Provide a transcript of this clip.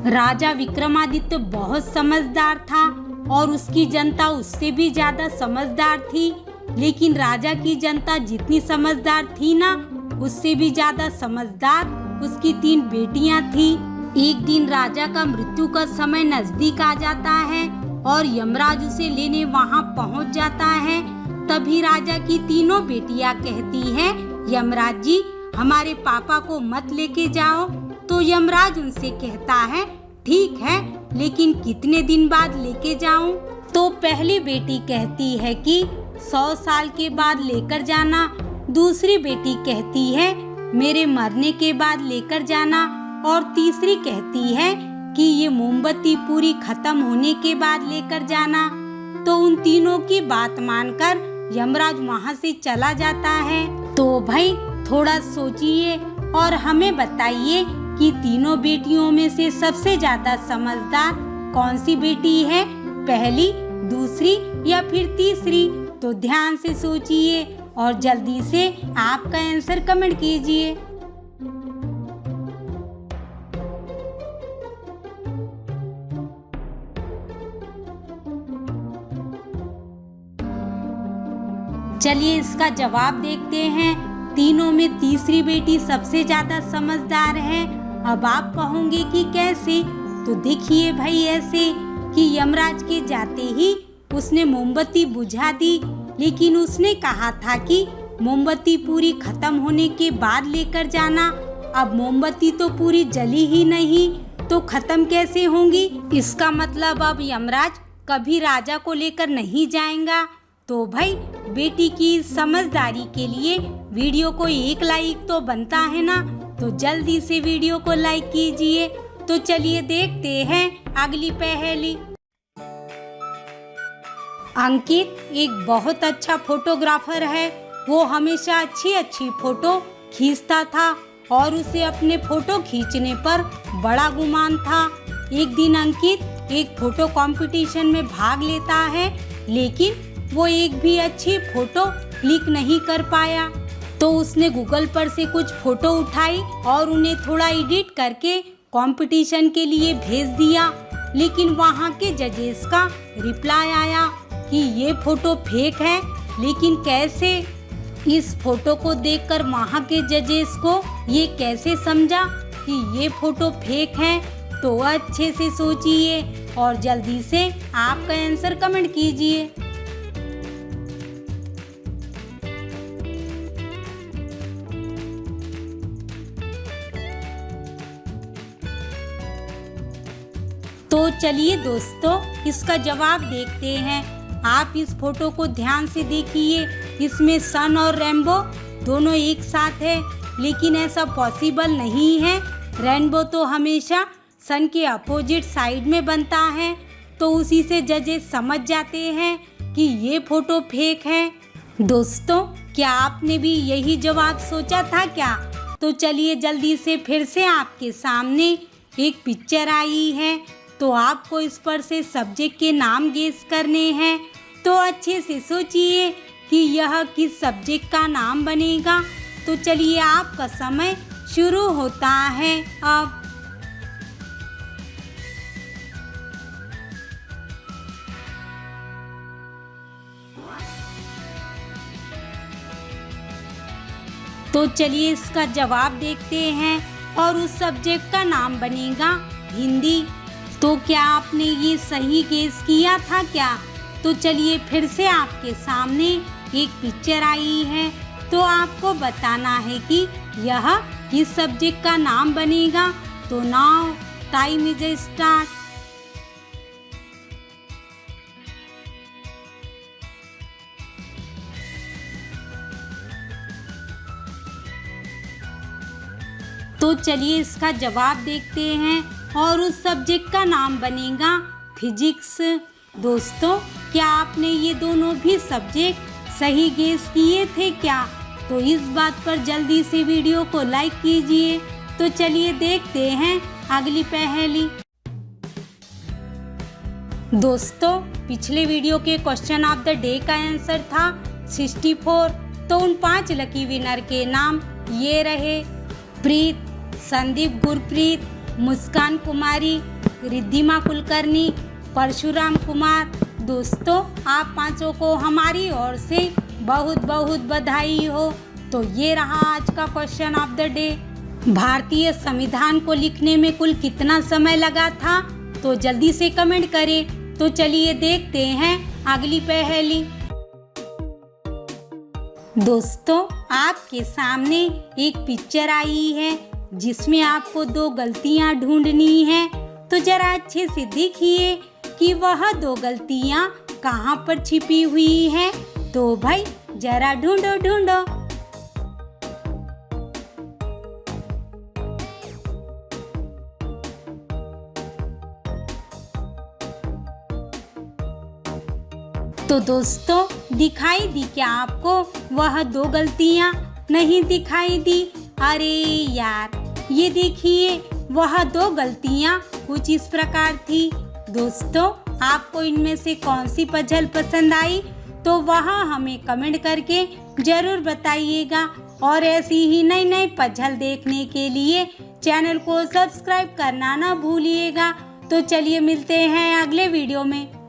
राजा विक्रमादित्य बहुत समझदार था और उसकी जनता उससे भी ज्यादा समझदार थी। लेकिन राजा की जनता जितनी समझदार थी ना, उससे भी ज्यादा समझदार उसकी 3 बेटियां थी। एक दिन राजा का मृत्यु का समय नजदीक आ जाता है और यमराज उसे लेने वहां पहुंच जाता है। तभी राजा की तीनों बेटियां कहती हैं, यमराज जी हमारे पापा को मत लेके जाओ। तो यमराज उनसे कहता है, ठीक है, लेकिन कितने दिन बाद लेके जाऊं? तो पहली बेटी कहती है कि 100 साल के बाद लेकर जाना। दूसरी बेटी कहती है मेरे मरने के बाद लेकर जाना। और तीसरी कहती है कि ये मोमबत्ती पूरी खत्म होने के बाद लेकर जाना। तो उन तीनों की बात मानकर यमराज वहाँ से चला जाता है। तो भाई थोड़ा सोचिए और हमें बताइए कि तीनों बेटियों में से सबसे ज्यादा समझदार कौन सी बेटी है, पहली, दूसरी या फिर तीसरी? तो ध्यान से सोचिए और जल्दी से आपका आंसर कमेंट कीजिए। चलिए इसका जवाब देखते हैं। तीनों में तीसरी बेटी सबसे ज्यादा समझदार है। अब आप कहोगे कि कैसे? तो देखिए भाई, ऐसे कि यमराज के जाते ही उसने मोमबत्ती बुझा दी, लेकिन उसने कहा था कि मोमबत्ती पूरी खत्म होने के बाद लेकर जाना। अब मोमबत्ती तो पूरी जली ही नहीं, तो खत्म कैसे होंगी? इसका मतलब अब यमराज कभी राजा को लेकर नहीं जाएगा। तो भाई बेटी की समझदारी के लिए वीडियो को 1 लाइक तो बनता है ना, तो जल्दी से वीडियो को लाइक कीजिए। तो चलिए देखते हैं अगली पहेली। अंकित एक बहुत अच्छा फोटोग्राफर है। वो हमेशा अच्छी फोटो खींचता था और उसे अपने फोटो खींचने पर बड़ा गुमान था। एक दिन अंकित एक फोटो कंपटीशन में भाग लेता है, लेकिन वो एक भी अच्छी फोटो क्लिक नहीं कर पाया। तो उसने गूगल पर से कुछ फोटो उठाई और उन्हें थोड़ा एडिट करके कंपटीशन के लिए भेज दिया। लेकिन वहाँ के जजेस का रिप्लाई आया कि ये फोटो फेक है। लेकिन कैसे? इस फोटो को देखकर वहाँ के जजेस को ये कैसे समझा कि ये फोटो फेक है? तो अच्छे से सोचिए और जल्दी से आपका आंसर कमेंट कीजिए। तो चलिए दोस्तों इसका जवाब देखते हैं। आप इस फोटो को ध्यान से देखिए। इसमें सन और रेनबो दोनों एक साथ है, लेकिन ऐसा पॉसिबल नहीं है। रेनबो तो हमेशा सन के अपोजिट साइड में बनता है। तो उसी से जजेस समझ जाते हैं कि ये फोटो फेक है। दोस्तों क्या आपने भी यही जवाब सोचा था क्या? तो चलिए जल्दी से फिर से आपके सामने एक पिक्चर आई है। तो आपको इस पर से सब्जेक्ट के नाम गेस करने हैं। तो अच्छे से सोचिए कि यह किस सब्जेक्ट का नाम बनेगा। तो चलिए आपका समय शुरू होता है अब। तो चलिए इसका जवाब देखते हैं और उस सब्जेक्ट का नाम बनेगा हिंदी। तो क्या आपने ये सही गेस किया था क्या? तो चलिए फिर से आपके सामने एक पिक्चर आई है। तो आपको बताना है कि यह किस सब्जेक्ट का नाम बनेगा। तो नाउ टाइम इज स्टार्ट। तो चलिए इसका जवाब देखते हैं और उस सब्जेक्ट का नाम बनेगा फिजिक्स। दोस्तों क्या आपने ये दोनों भी सब्जेक्ट सही गेस किए थे क्या? तो इस बात पर जल्दी से वीडियो को लाइक कीजिए। तो चलिए देखते हैं अगली पहेली। दोस्तों पिछले वीडियो के क्वेश्चन ऑफ द डे का आंसर था 64। तो उन 5 लकी विनर के नाम ये रहे: प्रीत, संदीप गुरप्रीत, मुस्कान कुमारी रिद्धिमा कुलकर्णी, परशुराम कुमार। दोस्तों, आप पांचों को हमारी ओर से बहुत बहुत बधाई हो। तो ये रहा आज का क्वेश्चन ऑफ द डे। भारतीय संविधान को लिखने में कुल कितना समय लगा था? तो जल्दी से कमेंट करें। तो चलिए देखते हैं अगली पहेली। दोस्तों, आपके सामने एक पिक्चर आई है जिसमें आपको दो गलतियां ढूंढनी है। तो जरा अच्छे से देखिए कि वह दो गलतियां कहाँ पर छिपी हुई हैं। तो भाई जरा ढूंढो ढूंढो। तो दोस्तों, दिखाई दी क्या आपको वह दो गलतियां? नहीं दिखाई दी? अरे यार, ये देखिए वह दो गलतियां कुछ इस प्रकार थी। दोस्तों, आपको इनमें से कौन सी पजल पसंद आई? तो वह हमें कमेंट करके जरूर बताइएगा। और ऐसी ही नई नई पजल देखने के लिए चैनल को सब्सक्राइब करना ना भूलिएगा। तो चलिए मिलते हैं अगले वीडियो में।